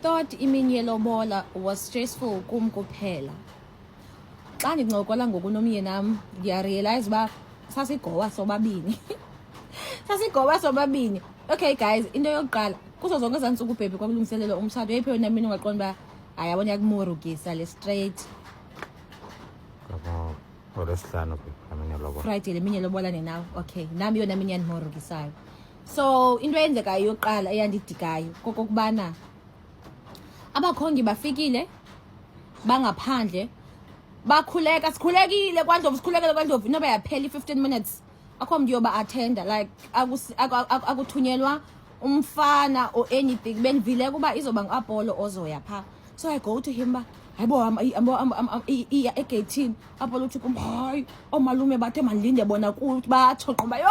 thought imini yelobola was stressful kum kuphela. Xa ndincokola ngokunomyeni nam ndiyarealize uba sasigowa sobabini. Sasigowa sobabini. Okay guys, into yokuqala kuzo zonke ezaa ntsuku ubhebhi kwakulungiselelwa umtshato yeyiphi yona mina ungaqonda uba hayi yabona yakumorugisa le straight. Olwesihlanu Friday le mini yelobola nenawe. Okay, nami yona mini yandimorugisayo. So into eyenzekayo yokuqala eyandidikayo kokokubana abakhongi bafikile bangaphandle bakhuleka sikhulekile kwaNdlovu inoba yaphela 15 minutes akho mntu yoba attenda like akuthunyelwa umfana or anything benivile kuba izoba ngu-Apollo ozoya pha. So I go to him ba hayibo egeyithini Apollo uthi kum hayi oomalume bathe mandilinde bona kuthi batsho qoba yo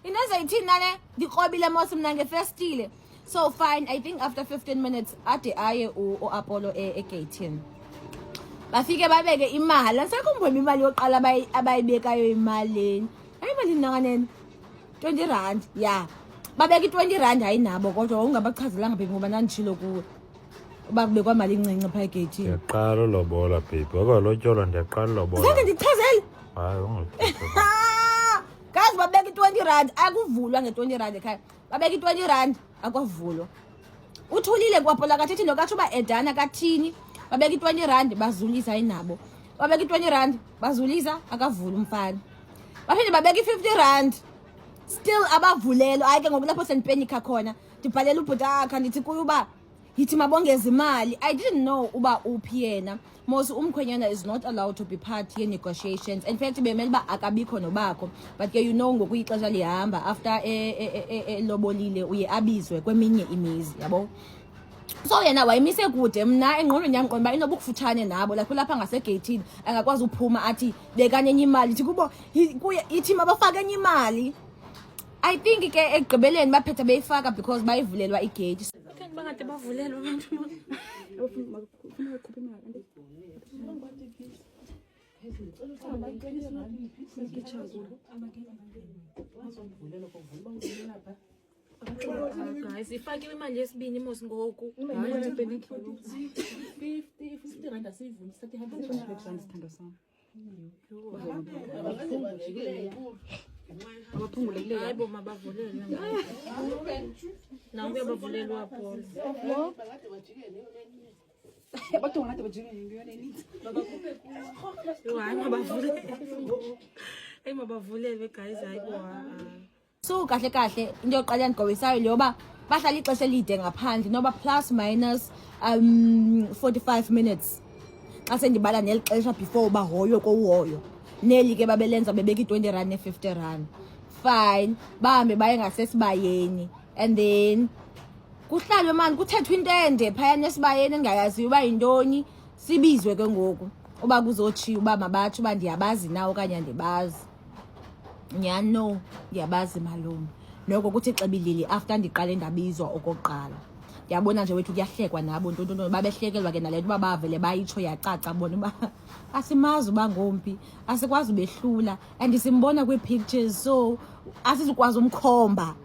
inenza ithini nale ndikrobile mos mna ngefestile. So fine, I think after 15 minutes ade aye u-Apollo egeyithini bafike babeke imali asekhumbula imali yoqala abayibekayo imalini ayimali nanganeni 20 rand ya babeka i-20 rand ayinabo kodwa ungabachazelanga baby ngoba nanditshilo kuwe uba kubekwa mali incinci phaa egeyithini. Ndiyaqala lobola baby wakalotyolwa ndiyaqala lobola zange ndichazele hayi gazi babeka i-20 rand akuvulwa nge-20 rand ekhaya babeka i-20 rand akwavulwa uthulile kwapola kathethi nokatsho uba edana kathini babeka i-20 rand bazulisa ayinabo babeka i-20 rand bazulisa akavula umfana baphinde babeka i-50 rand still abavulelo hayi ke ngoku lapho sendipenika khona ndibhalela ubhutakha ndithi kuyo uba yithi mabongeza imali. I didn't know uba uphi yena mos umkhwenyana is not allowed to be part ye-negotiations. In fact bemele uba akabikho nobakho but ke you know ngoku ixesha lihamba after lobolile uye abizwe kweminye imizi yabo. So yena wayemise kude mna engqondweni yam qonba inoba ukufutshane nabo lapha ngasegeyithini angakwazi uphuma athi bekanye enye imali ithi kubo ithi mabafake enye imali. I think ke ekugqibeleni baphethe beyifaka because bayivulelwa igate. Bangade bavulelwa abantu guys ifake imali yesibini mos ngoku 50 rand asivuni sathi hamba sithando sam abaphungulekile hayibo mabavulelwe nawe bavulelwa Apollo bathi ngade bajike ngiyona nithi hayi mabavulelwe guys hayibo. So kahle into yokuqala ndigobisayo leyoba bahlala ixesha elide ngaphandle noba plus minus 45 minutes xa sendibala neli xesha before uba hoyo kohoyo neli ke babelenza bebeka i-20 rand ne-50 rand fine bahambe baye ngasesibayeni and then kuhlalwe mani kuthethwe into ende phayana esibayeni endingayaziyo uba yintoni sibizwe ke ngoku uba kuzotshiwo uba mabatsho uba ndiyabazi na okanye andibazi. No ndiyabazi malume noko kuthi xebilili after ndiqale ndabizwa okokuqala ndiyabona nje wethu kuyahlekwa nabo ntonto babehlekelwa ke nale nto uba bavele bayitsho yacaca bona uba asimazi uba ngompi asikwazi ubehlula and simbona kwii-pictures so asizukwazi umkhomba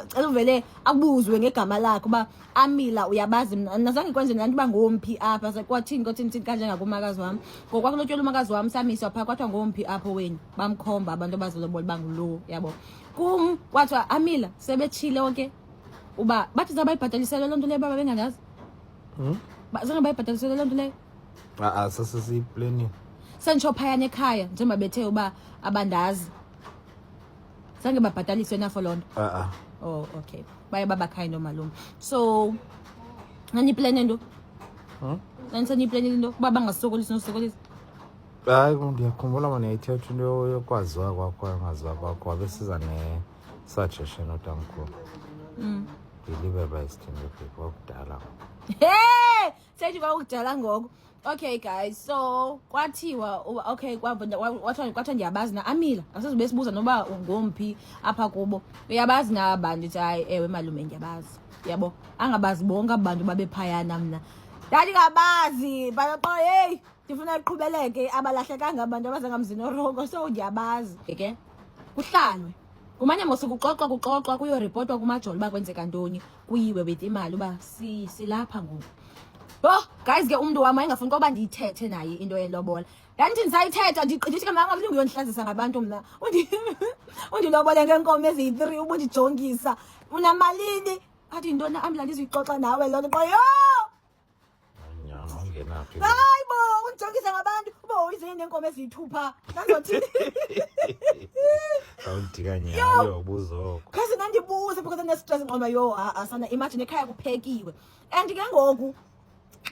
cela uvele abuzwe ngegama lakhe uba Amila uyabazi nazange kwenze nanto uba ngomphi apha kwathini kanjengakumakazi wam ngokwakulotyolwa umakazi wam samiswa phaa kwathiwa ngomphi apho wenu bamkhomba abantu abazilobola bangulo yabo kum kwathiwa Amila sebetshile onke uba bathi zabayibhatalisele loo nto leyo baba bengandazi zange bayibhatalisele loo nto leyo sasesiyiplenini senditsho phayana ekhaya njengoba bethe uba abandazi zange babhataliswe na for loo nto. Oh okay baye babakhaya nomalume so naniplane nto nanisaniplane into uba bangasokolisi nosokolisa. hayi ndiyakhumbula mani yayithetha into yokwaziwa kwakho angaziwa kwakho wabesiza ne-suggestion otamkhulu deliver by isithembe kwakudala sethi kwakudala ngoko. Okay guys so kwathiwa okay kwathiwa ndiyabazi na Amila asizube sibuza noba ngomphi apha kubo uyabazi na abantu ndithi hayi ewe malume ndiyabazi yabo angabazi bonke abantu babephayana mna ndandingabazi baqo hey ndifuna iqhubeleke abalahlekanga abantu abazengamzini orongo so ndiyabazi ke kuhlalwe kumanye mosuku kuxoxwa kuyoripotwa kumajoni uba kwenzeka ntoni kuyiwe with imali uba silapha ngoku. Yho guys, ke umntu wam wayengafuni koba ndiyithethe naye into yelobola. Ndandithi ndisayithetha ndithi ke mama mlungu uyondihlazisa ngabantu mna undilobole ngeenkomo eziyi-3 ubundijongisa unamalini athi yintoni amla ndizuyixoxa nawe loo nto qo yho nyama ungenaphi hayi bo undijongisa ngabantu uba uyizeni neenkomo eziyi-2 phaa nandothini awundika nyama uyobuzoko khazi nandibuze because ndinestress ngqondo yo asana imagine ekhaya kuphekiwe and ke ngoku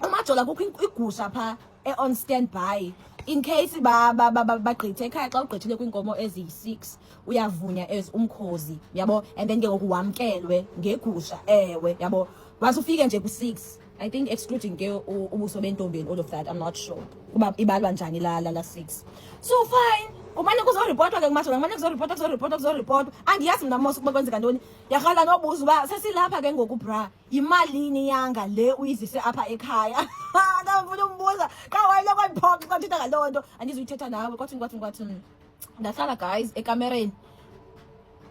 umajola kukho igusha phaa on standby in case bagqithe ekhaya. Xa ugqithile kwiinkomo eziyi-6 uyavunya as umkhozi yabo, and then ke ngoku wamkelwe ngegusha ewe yabo, once ufike nje ku-6 I think excluding ke ubuso bentombi and all of that, I'm not sure kuba ibalwa njani la 6. So fine, kumane kuzoripotwa ke kumajola, kumane kuzoripotwa andiyazi mna mos ukuba kwenzeka ntoni. Yarhala nobuza uba sesilapha ke ngoku bra yimalini yanga le uyizise apha ekhaya ndafuna umbuza kawayile kwandiphoxa xa ndithetha ngaloo nto andizuyithetha nawe kwathi ndahlala guys ekamereni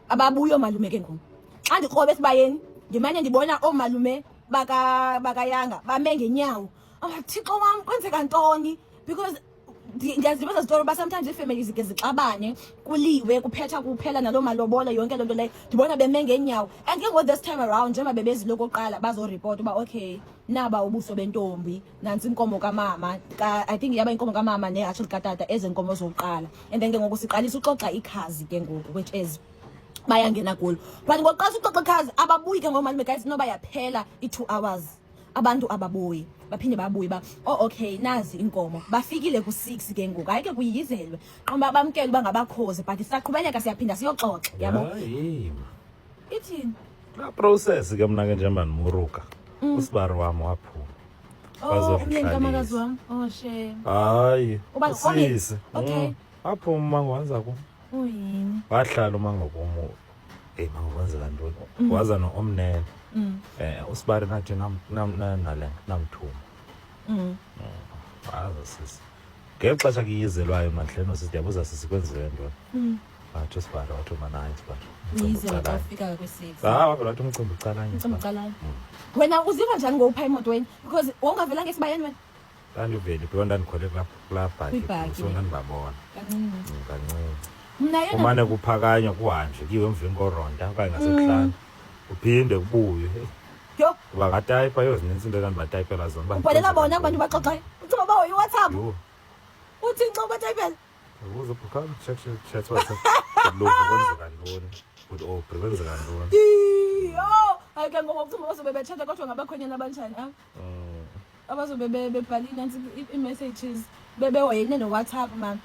ababuyo malume ke ngoku. Xa ndikrobe esibayeni ndimane ndibona oomalume bakayanga bame ngenyawo. Thixo wam kwenzeka ntoni, because ndiyazibaza zitori uba sometimes iifamily zike zixabane kuliwe kuphetha kuphela naloo malobola yonke loo nto leyo ndibona beme ngeenyawo. And ke ngoku this time around njengoba bebezile okokuqala bazoripota uba okay naba ubuso bentombi nantsi inkomo kamama I think yaba inkomo kamama nehashe likatata eze nkomo zokuqala, and then ke ngoku siqalisa uxoxa ikhazi ke ngoku which is bayangena kulo. But ngokuqasa uxoxa ikhazi ababuyi ke ngomalume guys noba yaphela i-2 hours abantu ababuyi baphinde babuye ba okay nazi inkomo bafikile ku-6 ke ngoku. Hayi ke kuyiyizelwe qomba bamkele uba ngabakhozi but sisaqhubeleka siyaphinda siyoxoxa yabo. Ithini la process ke mna ke njengoba ndimuruka usibari wami waphuma umyeni kamakazi wam shame hayi usisi okay aphuma umango wenza kum uyini wahlala umango kum mango kwenzeka ntoni waza no-omnene usibari nathi nale namthuma waza sisi ngeli xesha kuyizelwayo mandleno sisi ndiyabuza sisi kwenzeke ntoni wathi usibari wathi umanayo usibari ufika kwi-6 wavela wathi umcimbi ucalanye wena uziva njani ngopha emotweni because wongavelanga esibayeni wena? Ndandiveli because ndandikhwele kulaa bhaki so ndandibabona kancini umane kuphakanywa kuhanjwe kiwe emveni koronda okanye ngasekuhlanu uphinde kubuye yho uba ngatayipa yozinintsi into endandibatayiphela zona ubhalela bona abantu baxoxayo ucinga uba uyiwhatsapp uthi nxa ubatayipela uzobhukhala chat WhatsApp kwenzeka ntoni ukuthi kwenzeka ntoni hayi ke ngoba ucinga bazobe betshata kodwa ngabakhonyana abanjani abazobe bebhale nansi ii-messages bebehoyene no-WhatsApp man.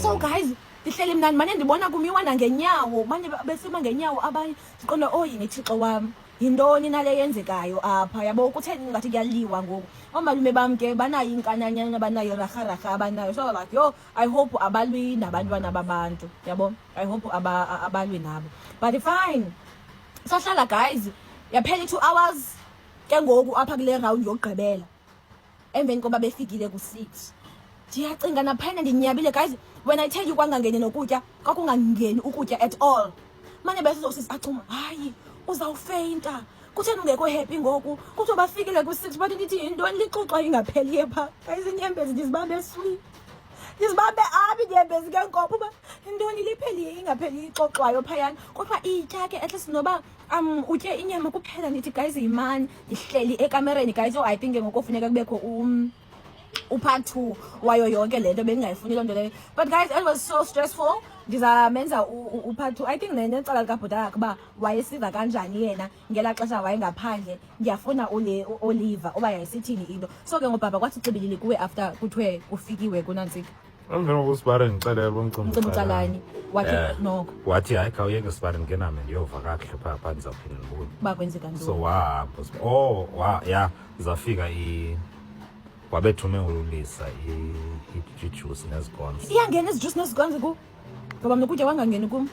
So guys ndihleli mnani mane ndibona kumiwana ngenyawo manje besima ngenyawo abanye ndiqonda yini Thixo wam yintoni nale yenzekayo apha yabo kutheni ngathi kuyaliwa ngoku. Oomalume bam ke banayo inkananyana banayo raharha abanayo, so like yo I hope abalwi nabantwana babantu yabo, I hope abalwi nabo but fine. Sahlala guys yaphela 2 hours ke ngoku apha kule round yokugqibela emveni koba befikile ku-6 ndiyacinga naphayana ndinyabile guys. When I tell you kwangangeni nokutya kwakungangeni ukutya at all mane besizosisi acuma hayi uzawufeyinta kutheni ungekho happy ngoku kuthiwa bafikile ku-6 but ndithi yintoni lixoxa ingapheliye phaa guys. Inyembezi ndizibambe sweet ndizibambe apha inyembezi ke nkopho uba intoni lipheliye ingapheliye ixoxwayo phayana kodwa itya ke at least noba utye inyama kuphela. Ndithi guys yimani ndihleli ekamereni guys. I think ngoku kufuneka kubekho part 2 wayo yonke le nto bendingayifuni loo nto leyo but guys it was so stressful. Ndizamenza part 2 I think necala likabhutaka uba wayesiva kanjani yena ngelaa xesha wayengaphandle. Ndiyafuna Oliver uba yayisithini into. So ke ngobaba kwathi xibilili kuwe after kuthiwe kufikiwe kunantsika emveni koku usibari ndixelele umcimbi ucalanye wathi noko wathi hayi khawuyeke usibari ndingename ndiyova kakuhle phaa ndizawuphinda ndibuye uba kwenzeka ntoni. so wahamba ya zafika wabethume ulisa ijuice nezigonzi iyangena izijuice nezigonzi ku ngoba mna ukutya kwangangeni kum.